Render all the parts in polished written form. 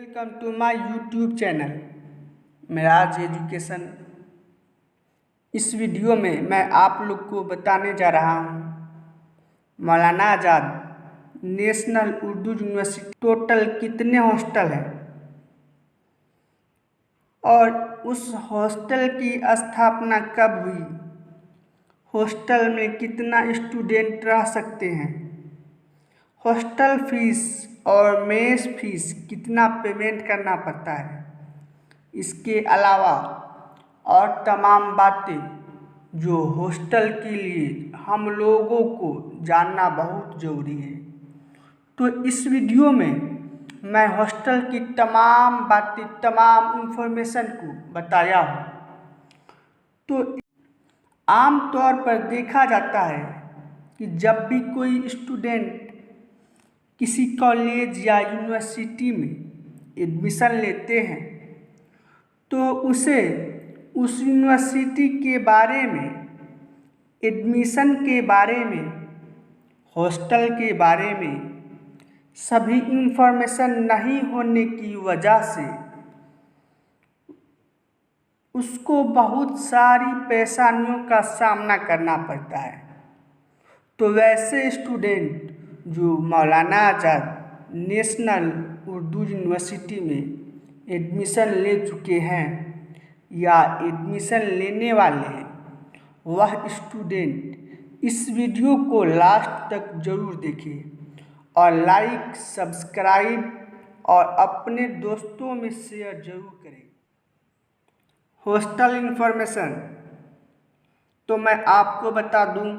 Welcome to my YouTube channel Meraj education. इस video में मैं आप लोग को बताने जा रहा हूँ मौलाना आज़ाद नेशनल उर्दू यूनिवर्सिटी टोटल कितने हॉस्टल हैं और उस हॉस्टल की स्थापना कब हुई, हॉस्टल में कितना स्टूडेंट रह सकते हैं, हॉस्टल फीस और मेस फीस कितना पेमेंट करना पड़ता है। इसके अलावा और तमाम बातें जो हॉस्टल के लिए हम लोगों को जानना बहुत ज़रूरी है। तो इस वीडियो में मैं हॉस्टल की तमाम बातें, तमाम इन्फॉर्मेशन को बताया हूँ। तो आम तौर पर देखा जाता है कि जब भी कोई स्टूडेंट किसी कॉलेज या यूनिवर्सिटी में एडमिशन लेते हैं तो उसे उस यूनिवर्सिटी के बारे में, एडमिशन के बारे में, हॉस्टल के बारे में सभी इन्फॉर्मेशन नहीं होने की वजह से उसको बहुत सारी परेशानियों का सामना करना पड़ता है। तो वैसे स्टूडेंट जो मौलाना आज़ाद नेशनल उर्दू यूनिवर्सिटी में एडमिशन ले चुके हैं या एडमिशन लेने वाले हैं, वह स्टूडेंट इस वीडियो को लास्ट तक ज़रूर देखें और लाइक, सब्सक्राइब और अपने दोस्तों में शेयर ज़रूर करें। हॉस्टल इन्फॉर्मेशन तो मैं आपको बता दूं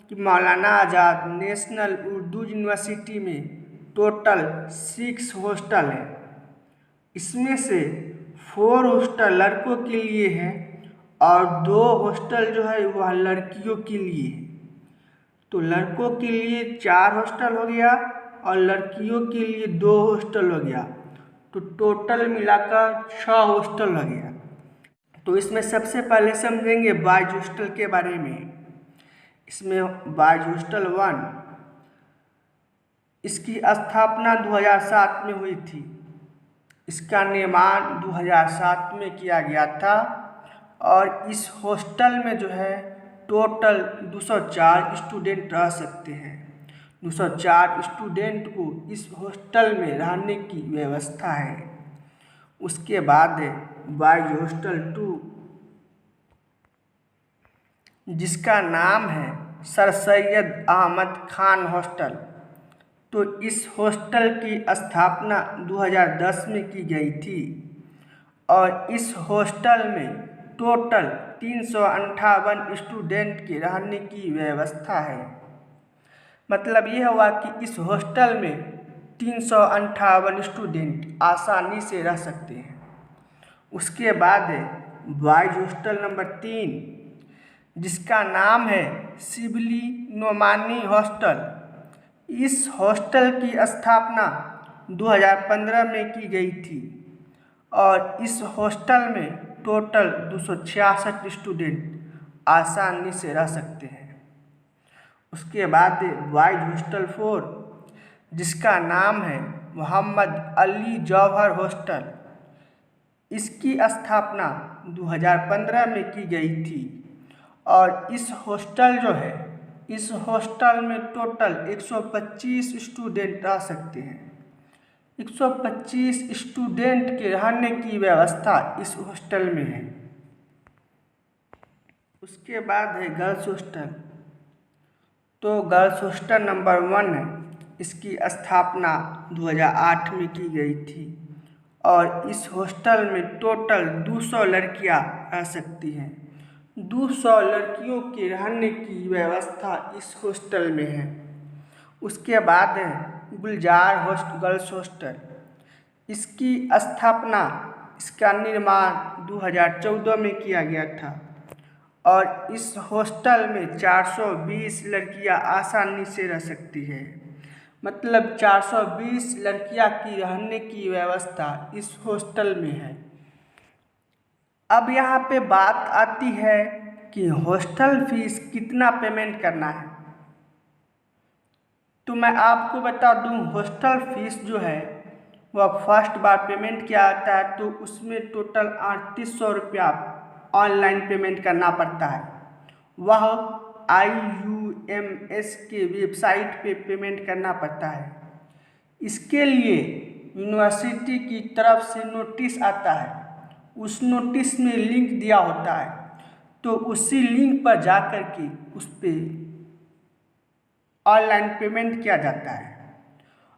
कि मौलाना आज़ाद नेशनल उर्दू यूनिवर्सिटी में टोटल 6 हॉस्टल हैं। इसमें से 4 हॉस्टल लड़कों के लिए हैं और 2 हॉस्टल जो है वह लड़कियों के लिए है। तो लड़कों के लिए 4 हॉस्टल हो गया और लड़कियों के लिए 2 हॉस्टल हो गया, तो टोटल मिलाकर 6 हॉस्टल हो गया। तो इसमें सबसे पहले समझेंगे बॉयज हॉस्टल के बारे में। इसमें बॉयज हॉस्टल 1, इसकी स्थापना 2007 में हुई थी। इसका निर्माण 2007 में किया गया था और इस हॉस्टल में जो है टोटल 204 स्टूडेंट रह सकते हैं। 204 स्टूडेंट को इस हॉस्टल में रहने की व्यवस्था है। उसके बाद है बॉयज हॉस्टल 2, जिसका नाम है सर सैयद अहमद खान हॉस्टल। तो इस हॉस्टल की स्थापना 2010 में की गई थी और इस हॉस्टल में टोटल 358 स्टूडेंट के रहने की व्यवस्था है। मतलब यह हुआ कि इस हॉस्टल में 358 स्टूडेंट आसानी से रह सकते हैं। उसके बाद है बॉयज हॉस्टल नंबर 3, जिसका नाम है शिबली नोमानी हॉस्टल। इस हॉस्टल की स्थापना 2015 में की गई थी और इस हॉस्टल में टोटल 266 स्टूडेंट आसानी से रह सकते हैं। उसके बाद बॉयज हॉस्टल 4, जिसका नाम है मोहम्मद अली जौहर हॉस्टल। इसकी स्थापना 2015 में की गई थी और इस हॉस्टल जो है, इस हॉस्टल में टोटल 125 स्टूडेंट रह सकते हैं। 125 स्टूडेंट के रहने की व्यवस्था इस हॉस्टल में है। उसके बाद है गर्ल्स हॉस्टल। तो गर्ल्स हॉस्टल नंबर 1 है। इसकी स्थापना 2008 में की गई थी और इस हॉस्टल में टोटल 200 लड़कियां रह सकती हैं। 200 लड़कियों के रहने की व्यवस्था इस हॉस्टल में है। उसके बाद है गुलजार गर्ल्स हॉस्टल। इसकी स्थापना, इसका निर्माण 2014 में किया गया था और इस हॉस्टल में 420 लड़कियां आसानी से रह सकती है। मतलब 420 लड़कियां की रहने की व्यवस्था इस हॉस्टल में है। अब यहाँ पे बात आती है कि हॉस्टल फीस कितना पेमेंट करना है। तो मैं आपको बता दूं, हॉस्टल फीस जो है वह फर्स्ट बार पेमेंट किया जाता है तो उसमें टोटल 3800 रुपया ऑनलाइन पेमेंट करना पड़ता है। वह IUMS के वेबसाइट पे पेमेंट करना पड़ता है। इसके लिए यूनिवर्सिटी की तरफ से नोटिस आता है, उस नोटिस में लिंक दिया होता है, तो उसी लिंक पर जा कर के उस पर ऑनलाइन पेमेंट किया जाता है।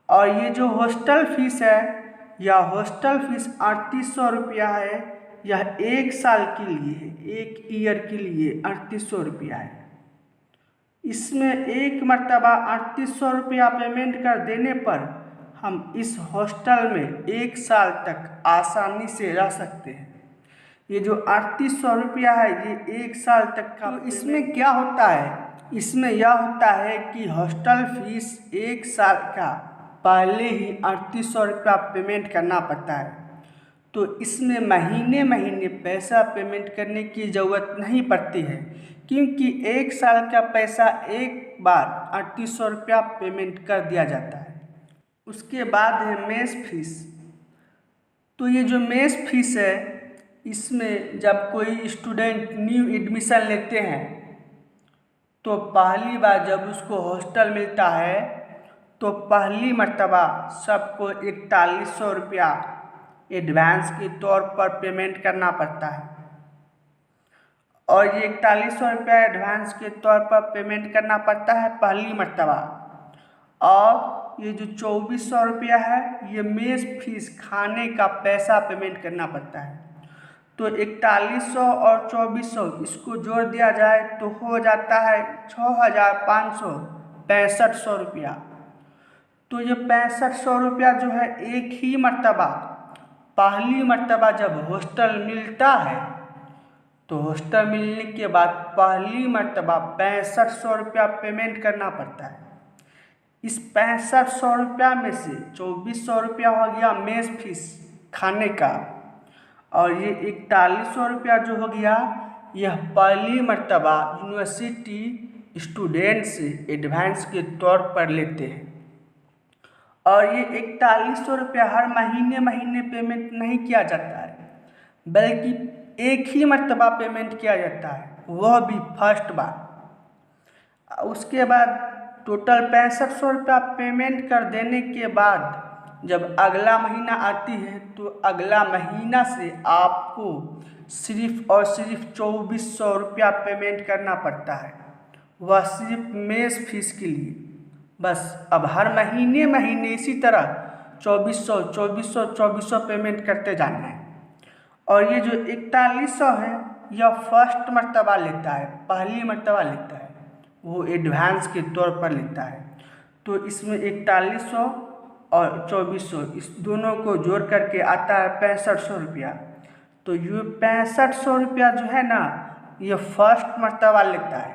और ये जो हॉस्टल फीस है, यह हॉस्टल फीस 3800 रुपया है। यह 1 साल के लिए है, 1 ईयर के लिए 3800 रुपया है। इसमें एक मरतबा 3800 रुपया पेमेंट कर देने पर हम इस हॉस्टल में 1 साल तक आसानी से रह सकते हैं। ये जो 3800 रुपया है ये 1 साल तक का। तो इसमें क्या होता है, इसमें यह होता है कि हॉस्टल फीस 1 साल का पहले ही 3800 रुपया पेमेंट करना पड़ता है। तो इसमें महीने महीने पैसा पेमेंट करने की ज़रूरत नहीं पड़ती है, क्योंकि 1 साल का पैसा एक बार 3800 रुपया पेमेंट कर दिया जाता है। उसके बाद है मेस फीस। तो ये जो मेस फीस है, इसमें जब कोई स्टूडेंट न्यू एडमिशन लेते हैं तो पहली बार जब उसको हॉस्टल मिलता है तो पहली मर्तबा सबको 4100 रुपया एडवांस के तौर पर पेमेंट करना पड़ता है। और ये 4100 रुपया एडवांस के तौर पर पेमेंट करना पड़ता है पहली मर्तबा। और ये जो 2400 रुपया है ये मेस फीस खाने का पैसा पेमेंट करना पड़ता है। तो 4100 और 2400 इसको जोड़ दिया जाए तो हो जाता है 6500 रुपया। तो ये 6500 रुपया जो है एक ही मर्तबा, पहली मर्तबा जब हॉस्टल मिलता है तो हॉस्टल मिलने के बाद पहली मर्तबा 6500 रुपया पेमेंट करना पड़ता है। इस 6500 रुपया में से 2400 रुपया हो गया मेस फीस खाने का, और ये 4100 रुपया जो हो गया यह पहली मर्तबा यूनिवर्सिटी स्टूडेंट से एडवांस के तौर पर लेते हैं। और ये 4100 रुपया हर महीने महीने पेमेंट नहीं किया जाता है, बल्कि एक ही मर्तबा पेमेंट किया जाता है, वह भी फर्स्ट बार। उसके बाद टोटल 6500 रुपया पेमेंट कर देने के बाद जब अगला महीना आती है तो अगला महीना से आपको सिर्फ और सिर्फ 2400 रुपया पेमेंट करना पड़ता है, वह सिर्फ मेस फीस के लिए। बस अब हर महीने महीने इसी तरह 2400 पेमेंट करते जाना है। और ये जो 4100 है यह फर्स्ट मर्तबा लेता है, पहली मर्तबा लेता है, वो एडवांस के तौर पर लेता है। तो इसमें 4100 और 2400 इस दोनों को जोड़ करके आता है 6500 रुपया। तो ये 6500 रुपया जो है ना ये फर्स्ट मर्तबा लेता है।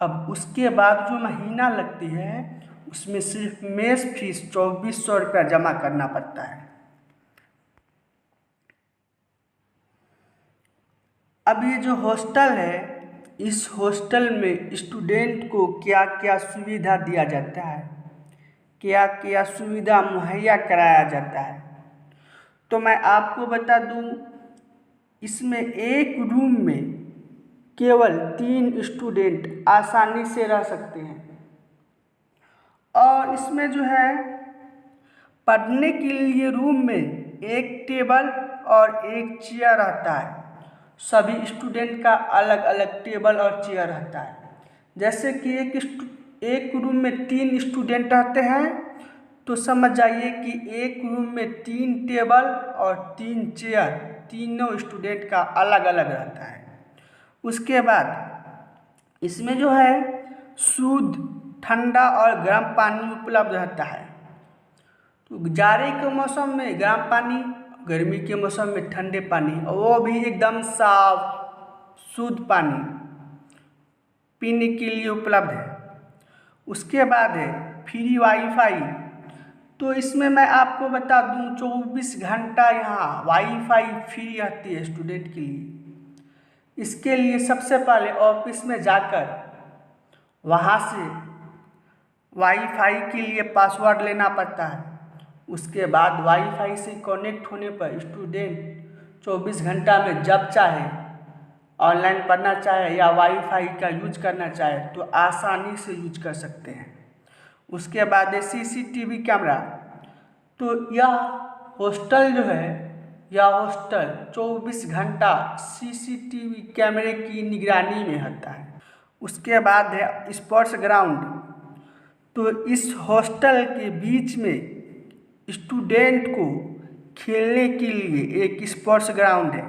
अब उसके बाद जो महीना लगती है उसमें सिर्फ मेस फीस 2400 रुपया जमा करना पड़ता है। अब ये जो हॉस्टल है, इस हॉस्टल में स्टूडेंट को क्या क्या सुविधा दिया जाता है, क्या क्या सुविधा मुहैया कराया जाता है, तो मैं आपको बता दूं, इसमें एक रूम में केवल 3 स्टूडेंट आसानी से रह सकते हैं। और इसमें जो है पढ़ने के लिए रूम में एक टेबल और एक चेयर रहता है। सभी स्टूडेंट का अलग अलग टेबल और चेयर रहता है। जैसे कि एक रूम में 3 स्टूडेंट रहते हैं तो समझ जाइए कि एक रूम में 3 टेबल और 3 चेयर, तीनों स्टूडेंट का अलग अलग रहता है। उसके बाद इसमें जो है शुद्ध ठंडा और गर्म पानी उपलब्ध रहता है। तो जाड़े के मौसम में गर्म पानी, गर्मी के मौसम में ठंडे पानी, और वो भी एकदम साफ शुद्ध पानी पीने के लिए उपलब्ध है। उसके बाद है फ्री वाईफाई। तो इसमें मैं आपको बता दूं 24 घंटा यहाँ वाईफाई फ्री रहती है स्टूडेंट के लिए। इसके लिए सबसे पहले ऑफिस में जाकर वहाँ से वाईफाई के लिए पासवर्ड लेना पड़ता है। उसके बाद वाईफाई से कनेक्ट होने पर स्टूडेंट 24 घंटा में जब चाहे ऑनलाइन पढ़ना चाहे या वाईफाई का यूज करना चाहे तो आसानी से यूज कर सकते हैं। उसके बाद है सीसीटीवी कैमरा। तो यह हॉस्टल जो है, यह हॉस्टल 24 घंटा सीसीटीवी कैमरे की निगरानी में होता है। उसके बाद है स्पोर्ट्स ग्राउंड। तो इस हॉस्टल के बीच में स्टूडेंट को खेलने के लिए एक स्पोर्ट्स ग्राउंड है।